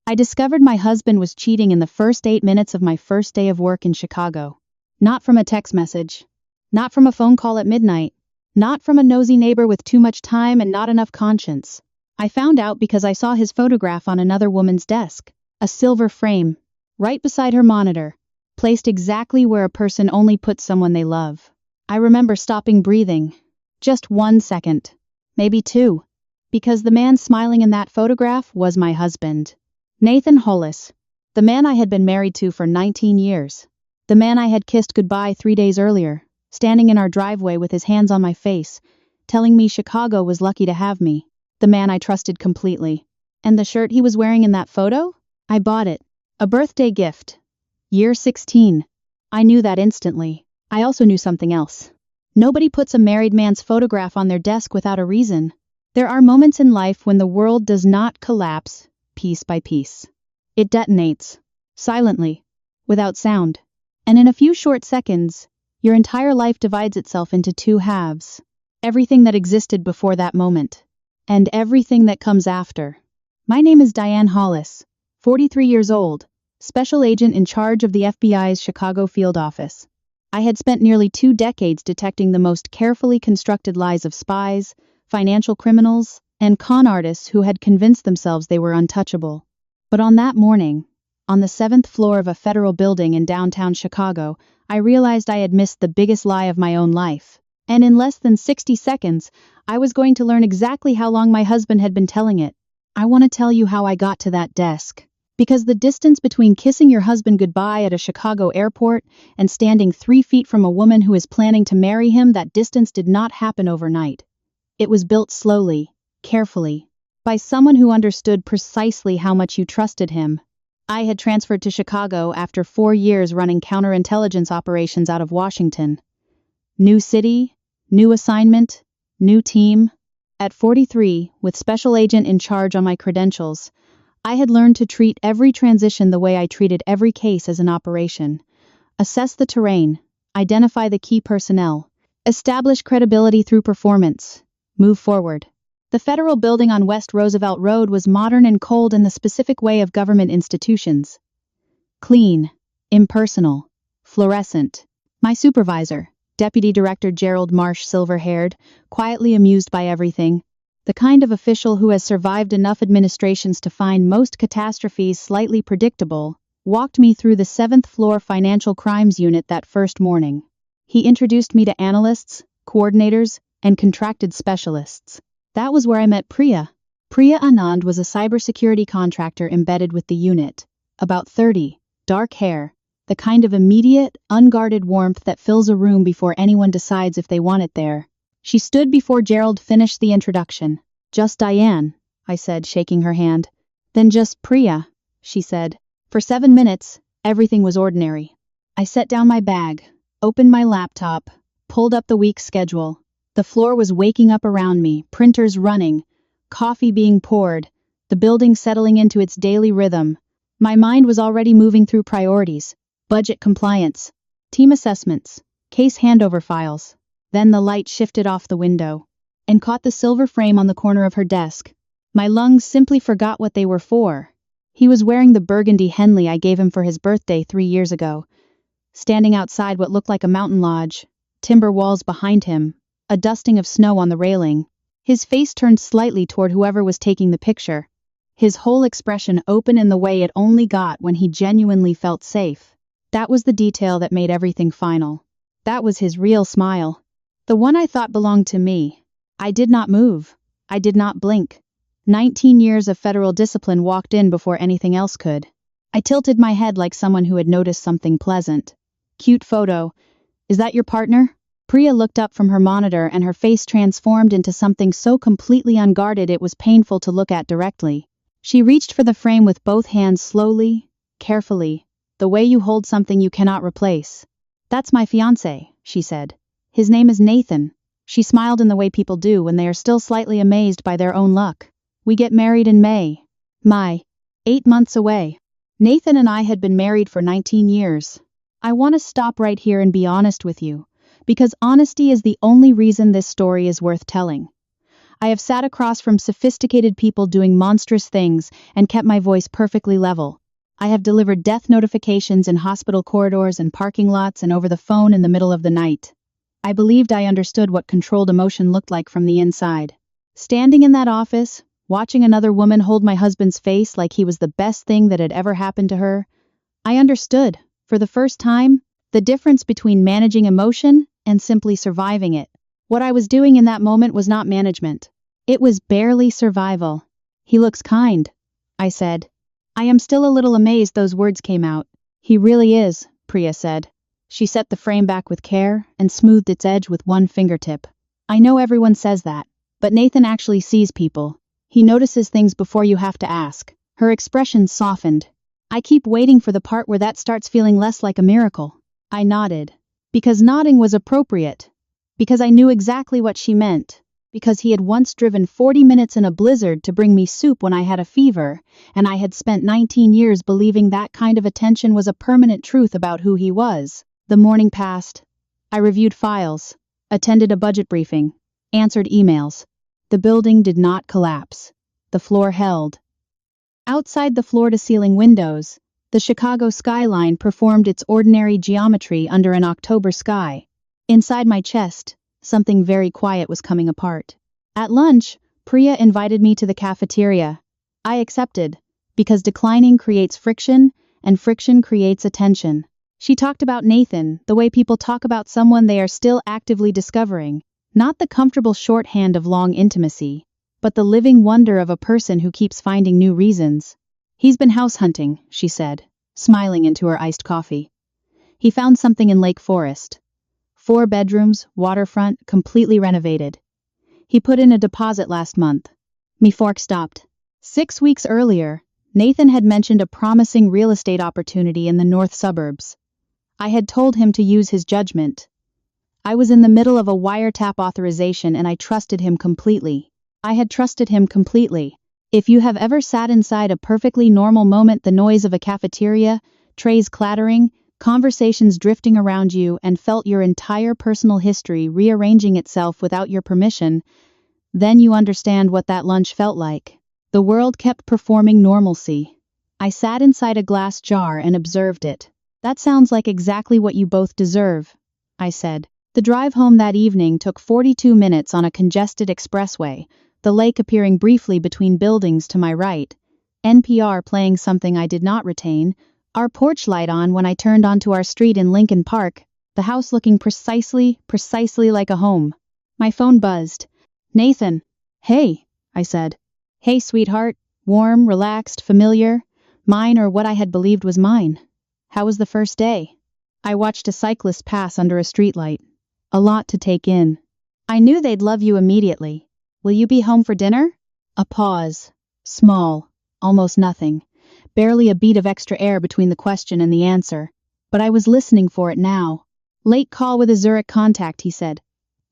I discovered my husband was cheating in the first 8 minutes of my first day of work in Chicago. Not from a text message. Not from a phone call at midnight. Not from a nosy neighbor with too much time and not enough conscience. I found out because I saw his photograph on another woman's desk. A silver frame. Right beside her monitor. Placed exactly where a person only puts someone they love. I remember stopping breathing. Just 1 second. Maybe 2. Because the man smiling in that photograph was my husband. Diane Hollis. The man I had been married to for 19 years. The man I had kissed goodbye 3 days earlier, standing in our driveway with his hands on my face, telling me Chicago was lucky to have me. The man I trusted completely. And the shirt he was wearing in that photo? I bought it. A birthday gift. Year 16. I knew that instantly. I also knew something else. Nobody puts a married man's photograph on their desk without a reason. There are moments in life when the world does not collapse, piece by piece. It detonates. Silently. Without sound. And in a few short seconds, your entire life divides itself into 2 halves. Everything that existed before that moment. And everything that comes after. My name is Diane Hollis, 43 years old, special agent in charge of the FBI's Chicago field office. I had spent nearly 2 decades detecting the most carefully constructed lies of spies, financial criminals, and con artists who had convinced themselves they were untouchable. But on that morning, on the 7th floor of a federal building in downtown Chicago, I realized I had missed the biggest lie of my own life. And in less than 60 seconds, I was going to learn exactly how long my husband had been telling it. I want to tell you how I got to that desk. Because the distance between kissing your husband goodbye at a Chicago airport and standing 3 feet from a woman who is planning to marry him, that distance did not happen overnight. It was built slowly, carefully, by someone who understood precisely how much you trusted him. I had transferred to Chicago after 4 years running counterintelligence operations out of Washington. New city, new assignment, new team. At 43, with special agent in charge on my credentials, I had learned to treat every transition the way I treated every case as an operation. Assess the terrain, identify the key personnel, establish credibility through performance, move forward. The federal building on West Roosevelt Road was modern and cold in the specific way of government institutions. Clean, impersonal, fluorescent. My supervisor, Deputy Director Gerald Marsh, silver-haired, quietly amused by everything, the kind of official who has survived enough administrations to find most catastrophes slightly predictable, walked me through the 7th floor financial crimes unit that first morning. He introduced me to analysts, coordinators, and contracted specialists. That was where I met Priya. Priya Anand was a cybersecurity contractor embedded with the unit. About 30, dark hair, the kind of immediate, unguarded warmth that fills a room before anyone decides if they want it there. She stood before Gerald finished the introduction. "Just Diane," I said, shaking her hand. "Then just Priya," she said. For 7 minutes, everything was ordinary. I set down my bag, opened my laptop, pulled up the week's schedule. The floor was waking up around me, printers running, coffee being poured, the building settling into its daily rhythm. My mind was already moving through priorities, budget compliance, team assessments, case handover files. Then the light shifted off the window and caught the silver frame on the corner of her desk. My lungs simply forgot what they were for. He was wearing the burgundy Henley I gave him for his birthday 3 years ago, standing outside what looked like a mountain lodge, timber walls behind him, a dusting of snow on the railing. His face turned slightly toward whoever was taking the picture, his whole expression open in the way it only got when he genuinely felt safe. That was the detail that made everything final. That was his real smile. The one I thought belonged to me. I did not move. I did not blink. 19 years of federal discipline walked in before anything else could. I tilted my head like someone who had noticed something pleasant. "Cute photo. Is that your partner?" Priya looked up from her monitor and her face transformed into something so completely unguarded it was painful to look at directly. She reached for the frame with both hands slowly, carefully, the way you hold something you cannot replace. "That's my fiancé," she said. "His name is Nathan." She smiled in the way people do when they are still slightly amazed by their own luck. "We get married in May. 8 months away." Nathan and I had been married for 19 years. I want to stop right here and be honest with you, because honesty is the only reason this story is worth telling. I have sat across from sophisticated people doing monstrous things and kept my voice perfectly level. I have delivered death notifications in hospital corridors and parking lots and over the phone in the middle of the night. I believed I understood what controlled emotion looked like from the inside. Standing in that office, watching another woman hold my husband's face like he was the best thing that had ever happened to her, I understood, for the first time, the difference between managing emotion and simply surviving it. What I was doing in that moment was not management. It was barely survival. "He looks kind," I said. I am still a little amazed those words came out. "He really is," Priya said. She set the frame back with care and smoothed its edge with one fingertip. "I know everyone says that, but Nathan actually sees people. He notices things before you have to ask." Her expression softened. "I keep waiting for the part where that starts feeling less like a miracle." I nodded. Because nodding was appropriate. Because I knew exactly what she meant. Because he had once driven 40 minutes in a blizzard to bring me soup when I had a fever, and I had spent 19 years believing that kind of attention was a permanent truth about who he was. The morning passed. I reviewed files, attended a budget briefing, answered emails. The building did not collapse. The floor held. Outside the floor-to-ceiling windows, the Chicago skyline performed its ordinary geometry under an October sky. Inside my chest, something very quiet was coming apart. At lunch, Priya invited me to the cafeteria. I accepted, because declining creates friction, and friction creates attention. She talked about Nathan, the way people talk about someone they are still actively discovering, not the comfortable shorthand of long intimacy, but the living wonder of a person who keeps finding new reasons. "He's been house hunting," she said, smiling into her iced coffee. "He found something in Lake Forest. 4 bedrooms, waterfront, completely renovated. He put in a deposit last month." Me fork stopped. 6 weeks earlier, Nathan had mentioned a promising real estate opportunity in the north suburbs. I had told him to use his judgment. I was in the middle of a wiretap authorization and I trusted him completely. I had trusted him completely. If you have ever sat inside a perfectly normal moment, the noise of a cafeteria, trays clattering, conversations drifting around you, and felt your entire personal history rearranging itself without your permission, then you understand what that lunch felt like. The world kept performing normalcy. I sat inside a glass jar and observed it. "That sounds like exactly what you both deserve," I said. The drive home that evening took 42 minutes on a congested expressway, the lake appearing briefly between buildings to my right, NPR playing something I did not retain, our porch light on when I turned onto our street in Lincoln Park, the house looking precisely like a home. My phone buzzed. "Nathan." "Hey," I said. "Hey, sweetheart." Warm, relaxed, familiar. Mine, or what I had believed was mine. "How was the first day?" I watched a cyclist pass under a streetlight. A lot to take in. "I knew they'd love you immediately. Will you be home for dinner?" A pause. Small. Almost nothing. Barely a beat of extra air between the question and the answer. But I was listening for it now. "Late call with a Zurich contact," he said.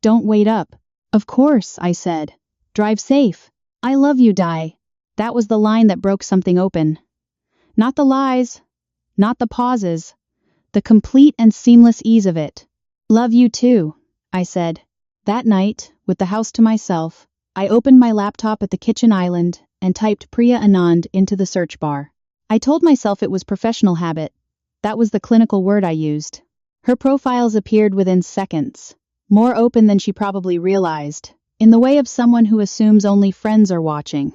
"Don't wait up." "Of course," I said. "Drive safe." "I love you, Di." That was the line that broke something open. Not the lies. Not the pauses. The complete and seamless ease of it. "Love you too," I said. That night, with the house to myself, I opened my laptop at the kitchen island and typed Priya Anand into the search bar. I told myself it was professional habit. That was the clinical word I used. Her profiles appeared within seconds, more open than she probably realized, in the way of someone who assumes only friends are watching.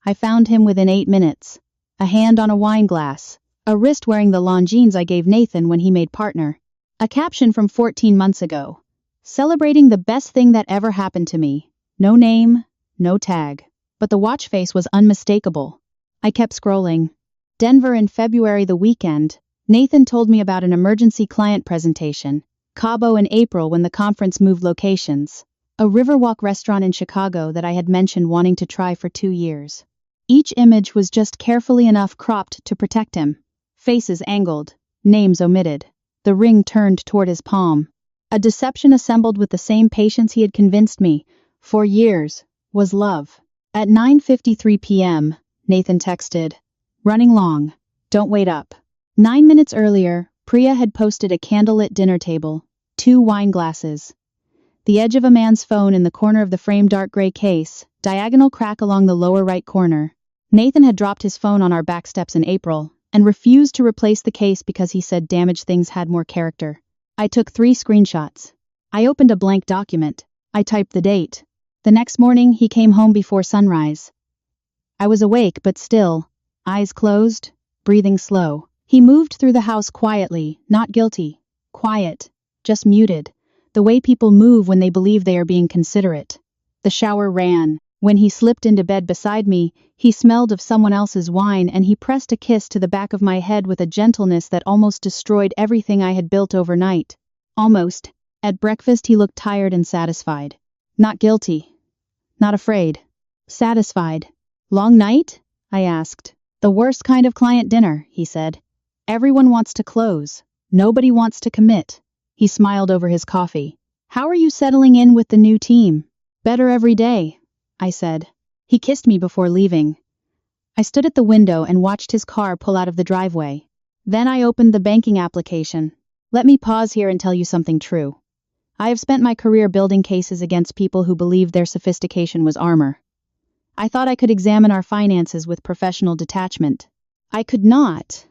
I found him within 8 minutes. A hand on a wine glass, a wrist wearing the longines I gave Nathan when he made partner. A caption from 14 months ago, celebrating the best thing that ever happened to me. No name, no tag. But the watch face was unmistakable. I kept scrolling. Denver in February, the weekend. Nathan told me about an emergency client presentation. Cabo in April when the conference moved locations. A Riverwalk restaurant in Chicago that I had mentioned wanting to try for 2 years. Each image was just carefully enough cropped to protect him. Faces angled, names omitted. The ring turned toward his palm. A deception assembled with the same patience he had convinced me, for years, was love. At 9:53 p.m., Nathan texted, "Running long. Don't wait up." 9 minutes earlier, Priya had posted a candlelit dinner table, 2 wine glasses. The edge of a man's phone in the corner of the framed dark gray case, Diagonal crack along the lower right corner. Nathan had dropped his phone on our back steps in April and refused to replace the case because he said damaged things had more character. I took 3 screenshots. I opened a blank document. I typed the date. The next morning, he came home before sunrise. I was awake but still, eyes closed, breathing slow. He moved through the house quietly, not guilty. Quiet, just muted. The way people move when they believe they are being considerate. The shower ran. When he slipped into bed beside me, he smelled of someone else's wine and he pressed a kiss to the back of my head with a gentleness that almost destroyed everything I had built overnight. Almost. At breakfast he looked tired and satisfied. Not guilty. Not afraid. Satisfied. Long night? I asked. The worst kind of client dinner, he said. Everyone wants to close. Nobody wants to commit. He smiled over his coffee. How are you settling in with the new team? Better every day, I said. He kissed me before leaving. I stood at the window and watched his car pull out of the driveway. Then I opened the banking application. Let me pause here and tell you something true. I have spent my career building cases against people who believed their sophistication was armor. I thought I could examine our finances with professional detachment. I could not.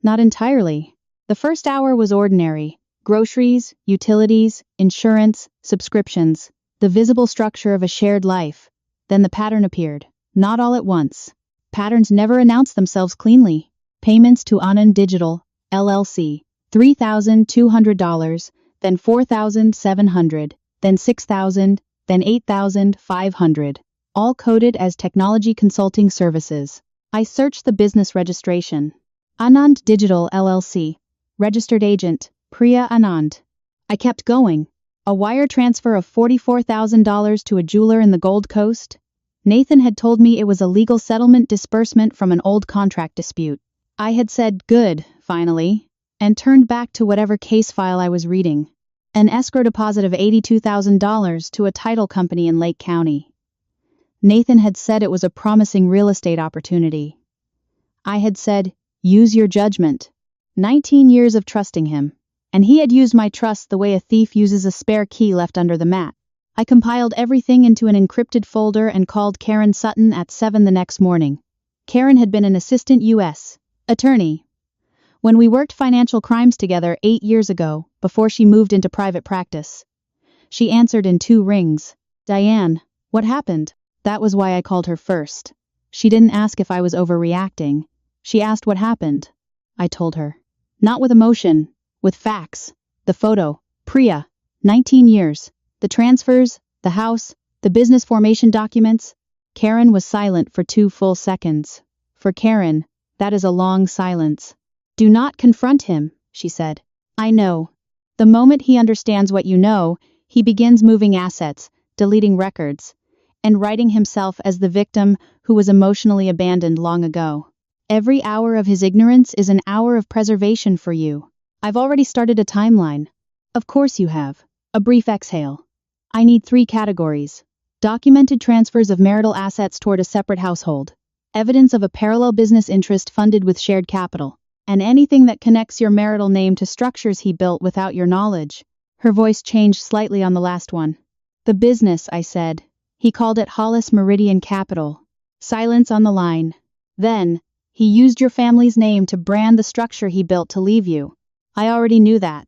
Not entirely. The first hour was ordinary. Groceries, utilities, insurance, subscriptions, the visible structure of a shared life. Then the pattern appeared. Not all at once. Patterns never announce themselves cleanly. Payments to Anand Digital, LLC, $3,200, then $4,700, then $6,000, then $8,500, all coded as technology consulting services. I searched the business registration. Anand Digital, LLC. Registered agent, Priya Anand. I kept going. A wire transfer of $44,000 to a jeweler in the Gold Coast? Nathan had told me it was a legal settlement disbursement from an old contract dispute. I had said, good, finally, and turned back to whatever case file I was reading. An escrow deposit of $82,000 to a title company in Lake County. Nathan had said it was a promising real estate opportunity. I had said, use your judgment. 19 years of trusting him. And he had used my trust the way a thief uses a spare key left under the mat. I compiled everything into an encrypted folder and called Karen Sutton at 7 the next morning. Karen had been an assistant U.S. attorney when we worked financial crimes together 8 years ago, before she moved into private practice. She answered in 2 rings. Diane, what happened? That was why I called her first. She didn't ask if I was overreacting. She asked what happened. I told her. Not with emotion, with facts. The photo, Priya, 19 years. The transfers, the house, the business formation documents. Karen was silent for 2 full seconds. For Karen, that is a long silence. Do not confront him, she said. I know. The moment he understands what you know, he begins moving assets, deleting records, and writing himself as the victim who was emotionally abandoned long ago. Every hour of his ignorance is an hour of preservation for you. I've already started a timeline. Of course you have. A brief exhale. I need 3 categories. Documented transfers of marital assets toward a separate household. Evidence of a parallel business interest funded with shared capital. And anything that connects your marital name to structures he built without your knowledge. Her voice changed slightly on the last one. The business, I said. He called it Hollis Meridian Capital. Silence on the line. Then, he used your family's name to brand the structure he built to leave you. I already knew that.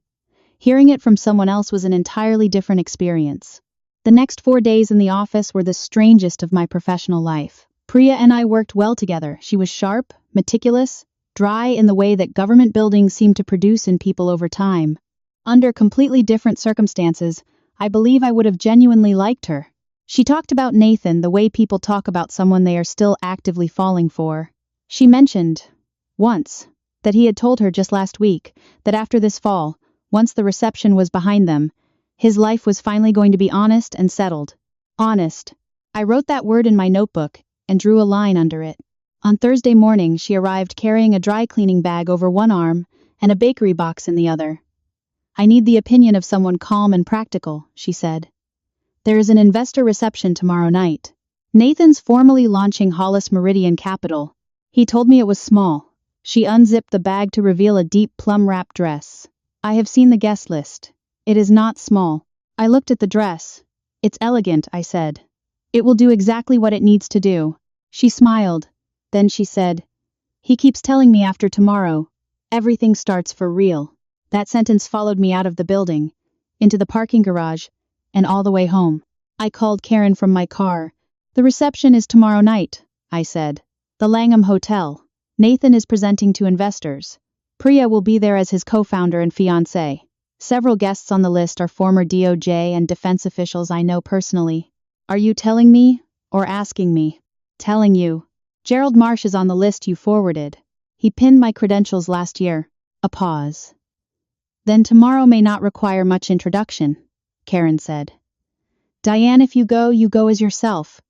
Hearing it from someone else was an entirely different experience. The next 4 days in the office were the strangest of my professional life. Priya and I worked well together. She was sharp, meticulous, dry in the way that government buildings seem to produce in people over time. Under completely different circumstances, I believe I would have genuinely liked her. She talked about Nathan the way people talk about someone they are still actively falling for. She mentioned, once, that he had told her just last week that after this fall, once the reception was behind them, his life was finally going to be honest and settled. Honest. I wrote that word in my notebook and drew a line under it. On Thursday morning, she arrived carrying a dry cleaning bag over one arm and a bakery box in the other. I need the opinion of someone calm and practical, she said. There is an investor reception tomorrow night. Nathan's formally launching Hollis Meridian Capital. He told me it was small. She unzipped the bag to reveal a deep plum-wrapped dress. I have seen the guest list. It is not small. I looked at the dress. It's elegant, I said. It will do exactly what it needs to do. She smiled. Then she said, "He keeps telling me after tomorrow, everything starts for real." That sentence followed me out of the building, into the parking garage, and all the way home. I called Karen from my car. "The reception is tomorrow night," I said. "The Langham Hotel. Nathan is presenting to investors. Priya will be there as his co-founder and fiancé. Several guests on the list are former DOJ and defense officials I know personally." "Are you telling me, or asking me?" "Telling you. Gerald Marsh is on the list you forwarded. He pinned my credentials last year." A pause. "Then tomorrow may not require much introduction," Karen said. "Diane, if you go as yourself.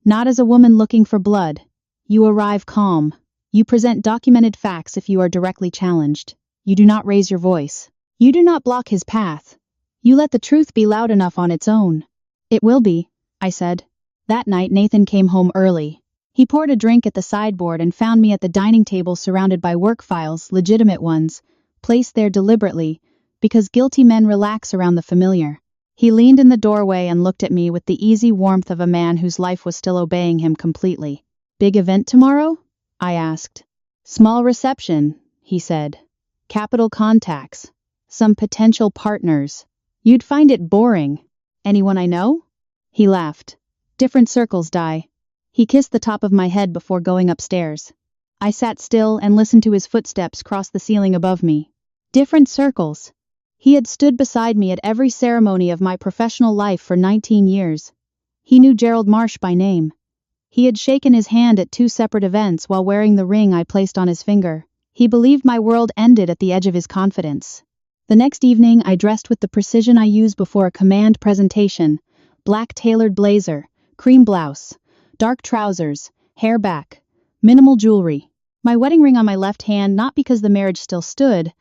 Not as a woman looking for blood. You arrive calm. You present documented facts if you are directly challenged. You do not raise your voice. You do not block his path. You let the truth be loud enough on its own." "It will be," I said. That night Nathan came home early. He poured a drink at the sideboard and found me at the dining table surrounded by work files, legitimate ones, placed there deliberately, because guilty men relax around the familiar. He leaned in the doorway and looked at me with the easy warmth of a man whose life was still obeying him completely. "Big event tomorrow?" I asked. "Small reception," he said. "Capital contacts. Some potential partners. You'd find it boring." "Anyone I know?" He laughed. "Different circles, Di." He kissed the top of my head before going upstairs. I sat still and listened to his footsteps cross the ceiling above me. Different circles. He had stood beside me at every ceremony of my professional life for 19 years. He knew Gerald Marsh by name. He had shaken his hand at 2 separate events while wearing the ring I placed on his finger. He believed my world ended at the edge of his confidence. The next evening I dressed with the precision I use before a command presentation. Black tailored blazer, cream blouse, dark trousers, hair back, minimal jewelry. My wedding ring on my left hand, not because the marriage still stood,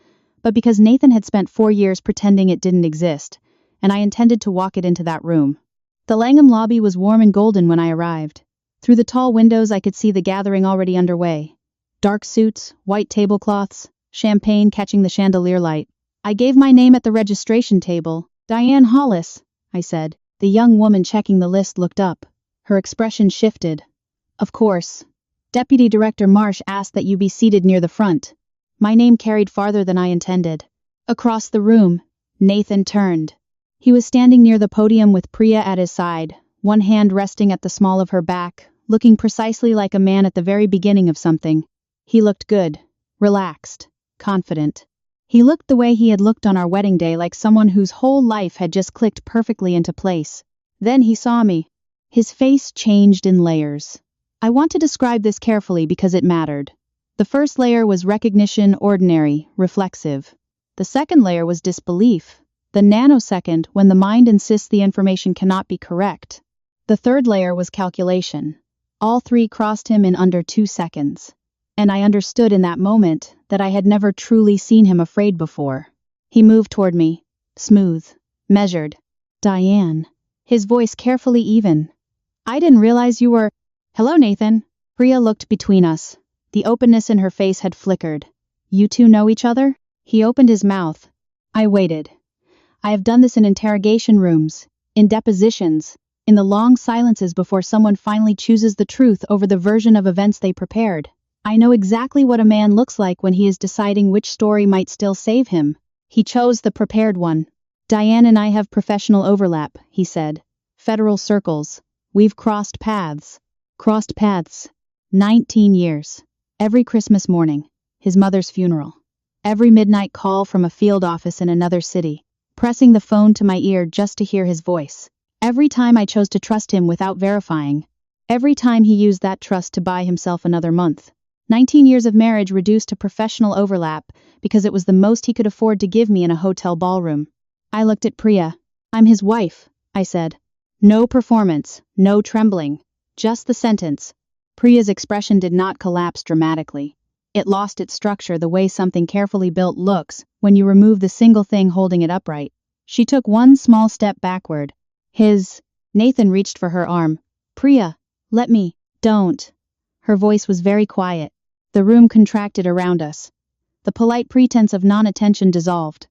but because Nathan had spent 4 years pretending it didn't exist, and I intended to walk it into that room. The Langham lobby was warm and golden when I arrived. Through the tall windows I could see the gathering already underway. Dark suits, white tablecloths, champagne catching the chandelier light. I gave my name at the registration table. "Diane Hollis," I said. The young woman checking the list looked up. Her expression shifted. "Of course. Deputy Director Marsh asked that you be seated near the front." My name carried farther than I intended. Across the room, Nathan turned. He was standing near the podium with Priya at his side, one hand resting at the small of her back, looking precisely like a man at the very beginning of something. He looked good, relaxed, confident. He looked the way he had looked on our wedding day, like someone whose whole life had just clicked perfectly into place. Then he saw me. His face changed in layers. I want to describe this carefully because it mattered. The first layer was recognition, ordinary, reflexive. The second layer was disbelief, the nanosecond when the mind insists the information cannot be correct. The third layer was calculation. All 3 crossed him in under 2 seconds. And I understood in that moment that I had never truly seen him afraid before. He moved toward me, smooth, measured. "Diane." His voice carefully even. "I didn't realize you were—" "Hello, Nathan." Priya looked between us. The openness in her face had flickered. "You two know each other?" He opened his mouth. I waited. I have done this in interrogation rooms, in depositions, in the long silences before someone finally chooses the truth over the version of events they prepared. I know exactly what a man looks like when he is deciding which story might still save him. He chose the prepared one. "Diane and I have professional overlap," he said. "Federal circles. We've crossed paths." Crossed paths. 19 years. Every Christmas morning. His mother's funeral. Every midnight call from a field office in another city. Pressing the phone to my ear just to hear his voice. Every time I chose to trust him without verifying. Every time he used that trust to buy himself another month. 19 years of marriage reduced to professional overlap because it was the most he could afford to give me in a hotel ballroom. I looked at Priya. "I'm his wife," I said. No performance, no trembling. Just the sentence. Priya's expression did not collapse dramatically. It lost its structure the way something carefully built looks when you remove the single thing holding it upright. She took one small step backward. Nathan reached for her arm. "Priya, let me." "Don't." Her voice was very quiet. The room contracted around us. The polite pretense of non-attention dissolved.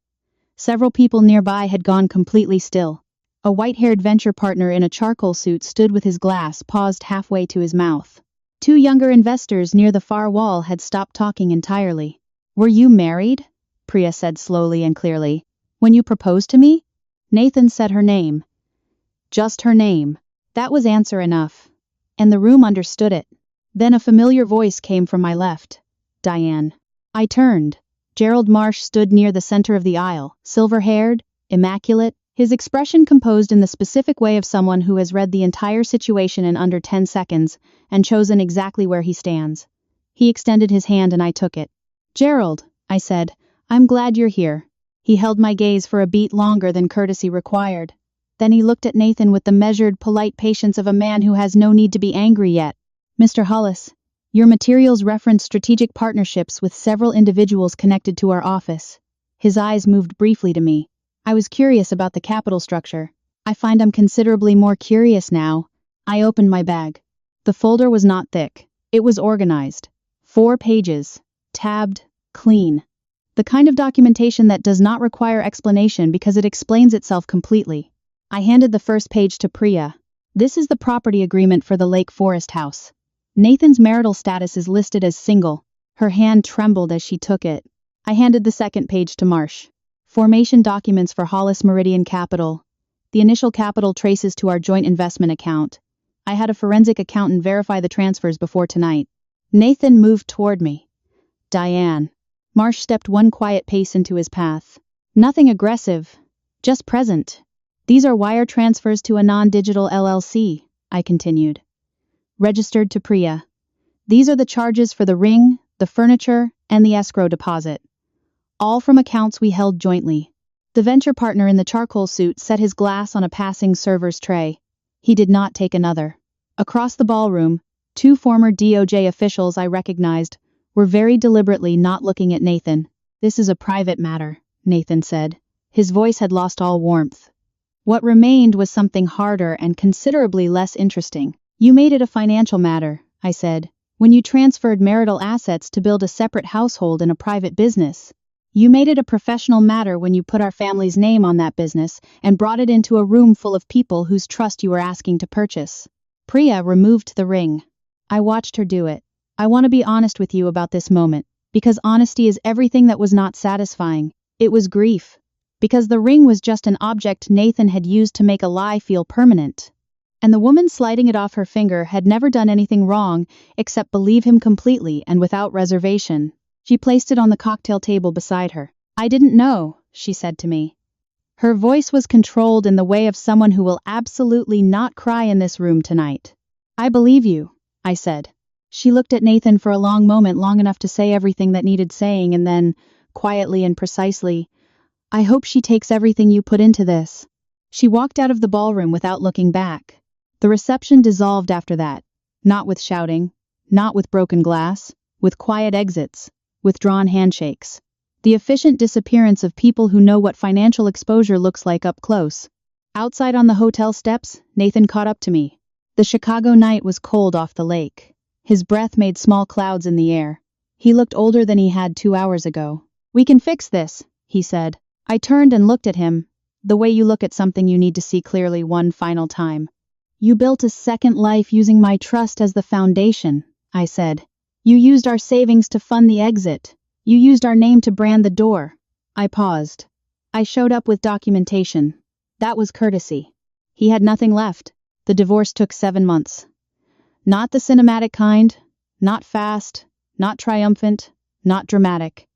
Several people nearby had gone completely still. A white-haired venture partner in a charcoal suit stood with his glass paused halfway to his mouth. Two younger investors near the far wall had stopped talking entirely. "Were you married?" Priya said slowly and clearly. "When you proposed to me?" Nathan said her name. Just her name. That was answer enough. And the room understood it. Then a familiar voice came from my left. "Diane." I turned. Gerald Marsh stood near the center of the aisle, silver-haired, immaculate, his expression composed in the specific way of someone who has read the entire situation in under 10 seconds and chosen exactly where he stands. He extended his hand and I took it. "Gerald," I said, "I'm glad you're here." He held my gaze for a beat longer than courtesy required. Then he looked at Nathan with the measured, polite patience of a man who has no need to be angry yet. "Mr. Hollis, your materials reference strategic partnerships with several individuals connected to our office." His eyes moved briefly to me. I was curious about the capital structure. I find I'm considerably more curious now. I opened my bag. The folder was not thick. It was organized. 4 pages. Tabbed. Clean. The kind of documentation that does not require explanation because it explains itself completely. I handed the first page to Priya. "This is the property agreement for the Lake Forest house. Nathan's marital status is listed as single." Her hand trembled as she took it. I handed the second page to Marsh. "Formation documents for Hollis Meridian Capital. The initial capital traces to our joint investment account. I had a forensic accountant verify the transfers before tonight." Nathan moved toward me. "Diane." Marsh stepped one quiet pace into his path. "Nothing aggressive. Just present. These are wire transfers to a non-digital LLC," I continued. "Registered to Priya. These are the charges for the ring, the furniture, and the escrow deposit. All from accounts we held jointly." The venture partner in the charcoal suit set his glass on a passing server's tray. He did not take another. Across the ballroom, 2 former DOJ officials I recognized were very deliberately not looking at Nathan. "This is a private matter," Nathan said. His voice had lost all warmth. What remained was something harder and considerably less interesting. "You made it a financial matter," I said, "when you transferred marital assets to build a separate household in a private business. You made it a professional matter when you put our family's name on that business and brought it into a room full of people whose trust you were asking to purchase." Priya removed the ring. I watched her do it. "I want to be honest with you about this moment, because honesty is everything that was not satisfying. It was grief. Because the ring was just an object Nathan had used to make a lie feel permanent. And the woman sliding it off her finger had never done anything wrong except believe him completely and without reservation." She placed it on the cocktail table beside her. "I didn't know," she said to me. Her voice was controlled in the way of someone who will absolutely not cry in this room tonight. "I believe you," I said. She looked at Nathan for a long moment, long enough to say everything that needed saying, and then, quietly and precisely, "I hope she takes everything you put into this." She walked out of the ballroom without looking back. The reception dissolved after that. Not with shouting, not with broken glass, with quiet exits, withdrawn handshakes. The efficient disappearance of people who know what financial exposure looks like up close. Outside on the hotel steps, Nathan caught up to me. The Chicago night was cold off the lake. His breath made small clouds in the air. He looked older than he had 2 hours ago. "We can fix this," he said. I turned and looked at him, the way you look at something you need to see clearly one final time. "You built a second life using my trust as the foundation," I said. "You used our savings to fund the exit. You used our name to brand the door." I paused. I showed up with documentation. That was courtesy. He had nothing left. The divorce took 7 months. Not the cinematic kind, not fast, not triumphant, not dramatic.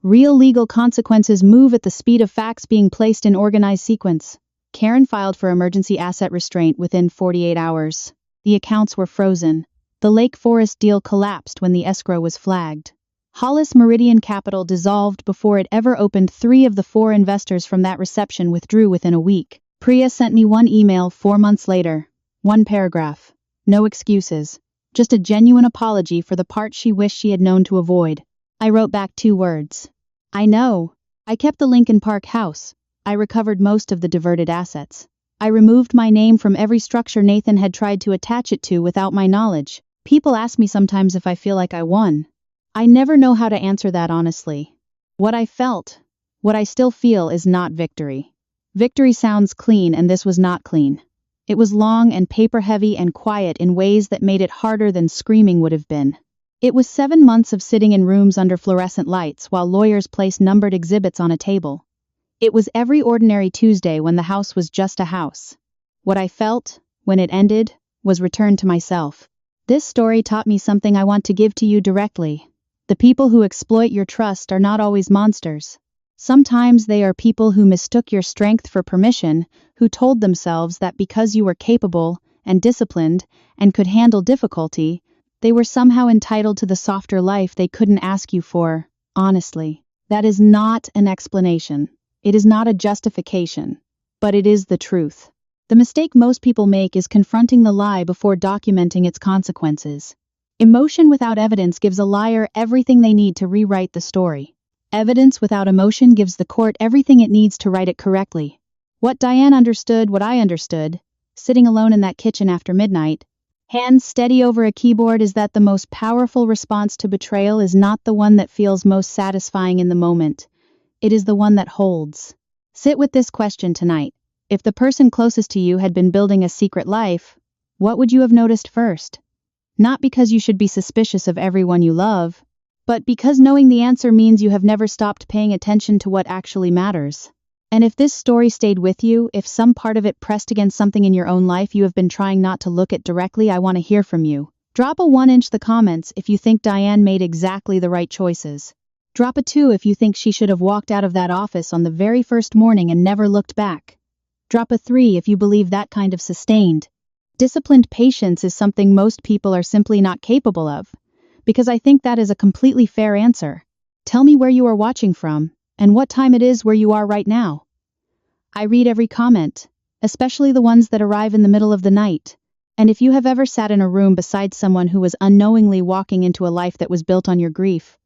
Real legal consequences move at the speed of facts being placed in organized sequence. Karen filed for emergency asset restraint within 48 hours. The accounts were frozen. The Lake Forest deal collapsed when the escrow was flagged. Hollis Meridian Capital dissolved before it ever opened. 3 of the 4 investors from that reception withdrew within a week. Priya sent me one email 4 months later. 1 paragraph. No excuses. Just a genuine apology for the part she wished she had known to avoid. I wrote back 2 words. "I know. I kept the Lincoln Park house. I recovered most of the diverted assets. I removed my name from every structure Nathan had tried to attach it to without my knowledge. People ask me sometimes if I feel like I won. I never know how to answer that honestly. What I felt, what I still feel, is not victory. Victory sounds clean, and this was not clean. It was long and paper-heavy and quiet in ways that made it harder than screaming would have been. It was 7 months of sitting in rooms under fluorescent lights while lawyers placed numbered exhibits on a table. It was every ordinary Tuesday when the house was just a house. What I felt, when it ended, was return to myself. This story taught me something I want to give to you directly. The people who exploit your trust are not always monsters. Sometimes they are people who mistook your strength for permission, who told themselves that because you were capable and disciplined and could handle difficulty, they were somehow entitled to the softer life they couldn't ask you for. Honestly, that is not an explanation. It is not a justification, but it is the truth. The mistake most people make is confronting the lie before documenting its consequences. Emotion without evidence gives a liar everything they need to rewrite the story. Evidence without emotion gives the court everything it needs to write it correctly. What Diane understood, what I understood, sitting alone in that kitchen after midnight, hands steady over a keyboard, is that the most powerful response to betrayal is not the one that feels most satisfying in the moment. It is the one that holds. Sit with this question tonight. If the person closest to you had been building a secret life, what would you have noticed first? Not because you should be suspicious of everyone you love, but because knowing the answer means you have never stopped paying attention to what actually matters. And if this story stayed with you, if some part of it pressed against something in your own life you have been trying not to look at directly, I want to hear from you. Drop a 1 in the comments if you think Diane made exactly the right choices. Drop a 2 if you think she should have walked out of that office on the very first morning and never looked back. Drop a 3 if you believe that kind of sustained, disciplined patience is something most people are simply not capable of, because I think that is a completely fair answer. Tell me where you are watching from, and what time it is where you are right now. I read every comment, especially the ones that arrive in the middle of the night. And if you have ever sat in a room beside someone who was unknowingly walking into a life that was built on your grief,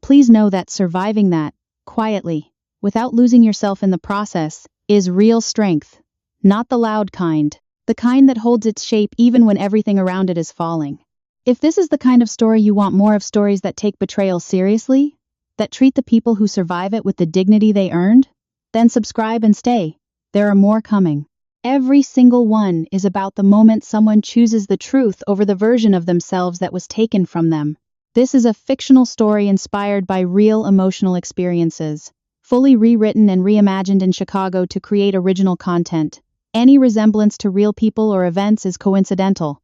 please know that surviving that, quietly, without losing yourself in the process, is real strength. Not the loud kind, the kind that holds its shape even when everything around it is falling. If this is the kind of story you want more of, stories that take betrayal seriously, that treat the people who survive it with the dignity they earned, then subscribe and stay. There are more coming. Every single one is about the moment someone chooses the truth over the version of themselves that was taken from them. This is a fictional story inspired by real emotional experiences, fully rewritten and reimagined in Chicago to create original content. Any resemblance to real people or events is coincidental.